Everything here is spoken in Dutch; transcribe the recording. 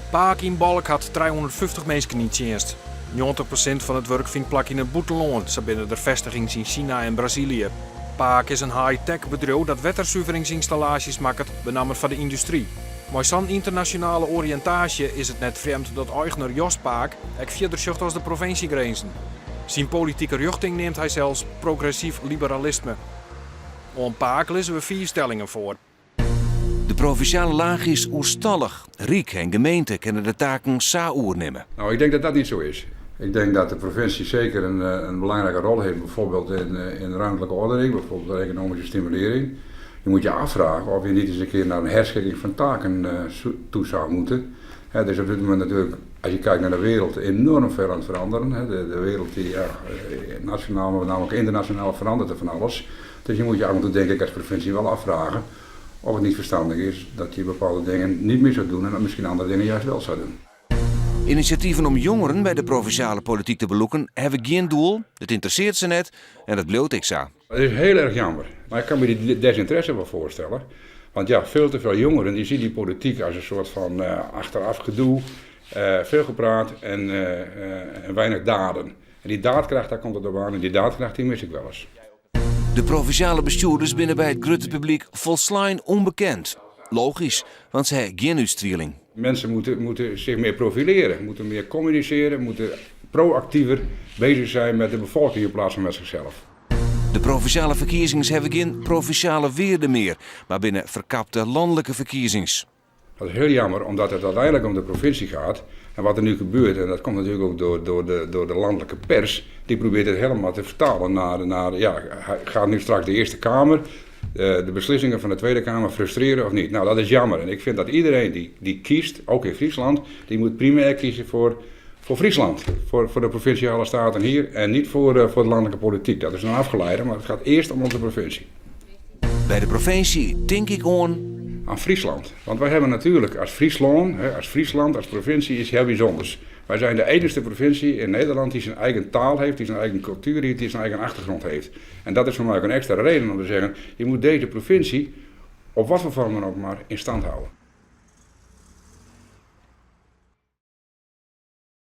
Paak in Balk had 350 mensen niet tjenst. 90% van het werk vindt plak in het buitenland, zo binnen de vestigingen in China en Brazilië. Paak is een high-tech bedrijf dat wetterzuiveringsinstallaties maakt, benamelijk van de industrie. Met zo'n internationale oriëntatie is het net vreemd dat eigenaar Jos Paak ook verder zocht als de provinciegrenzen. Zijn politieke richting neemt hij zelfs progressief liberalisme. Om Paak lezen we 4 stellingen voor. De provinciale laag is oerstallig. Riek en gemeente kunnen de taken saoer nemen. Nou, ik denk dat dat niet zo is. Ik denk dat de provincie zeker een belangrijke rol heeft, bijvoorbeeld in ruimtelijke ordening, bijvoorbeeld de economische stimulering. Je moet je afvragen of je niet eens een keer naar een herschikking van taken toe zou moeten. Er is op dit moment natuurlijk, als je kijkt naar de wereld, enorm veel aan het veranderen. De wereld die nationaal, maar namelijk internationaal verandert er van alles. Dus je moet je af en toe, denk ik, als provincie wel afvragen of het niet verstandig is dat je bepaalde dingen niet meer zou doen en dat misschien andere dingen juist wel zou doen. Initiatieven om jongeren bij de provinciale politiek te beloeken hebben geen doel. Het interesseert ze net en dat bloot ik zo. Het is heel erg jammer, maar ik kan me die desinteresse wel voorstellen. Want ja, veel te veel jongeren die zien die politiek als een soort van achteraf gedoe, veel gepraat en weinig daden. En die daadkracht, daar komt het op aan en die daadkracht die mis ik wel eens. De provinciale bestuurders binnen bij het grote publiek volslijn onbekend. Logisch, want ze hebben geen uitstraling. Mensen moeten zich meer profileren, moeten meer communiceren, moeten proactiever bezig zijn met de bevolking in plaats van met zichzelf. De provinciale verkiezingen hebben geen provinciale weerde meer, maar binnen verkapte landelijke verkiezingen. Dat is heel jammer, omdat het uiteindelijk om de provincie gaat. En wat er nu gebeurt, en dat komt natuurlijk ook door de landelijke pers, die probeert het helemaal te vertalen naar gaat nu straks de Eerste Kamer de beslissingen van de Tweede Kamer frustreren of niet. Nou, dat is jammer. En ik vind dat iedereen die kiest, ook in Friesland, die moet primair kiezen voor Friesland. Voor de provinciale staten hier en niet voor de landelijke politiek. Dat is een afgeleide, maar het gaat eerst om onze provincie. Bij de provincie denk ik aan Friesland. Want wij hebben natuurlijk als Friesland, als provincie iets heel bijzonders. Wij zijn de enige provincie in Nederland die zijn eigen taal heeft, die zijn eigen cultuur heeft, die zijn eigen achtergrond heeft. En dat is voor mij ook een extra reden om te zeggen, je moet deze provincie op wat voor vorm dan ook maar in stand houden.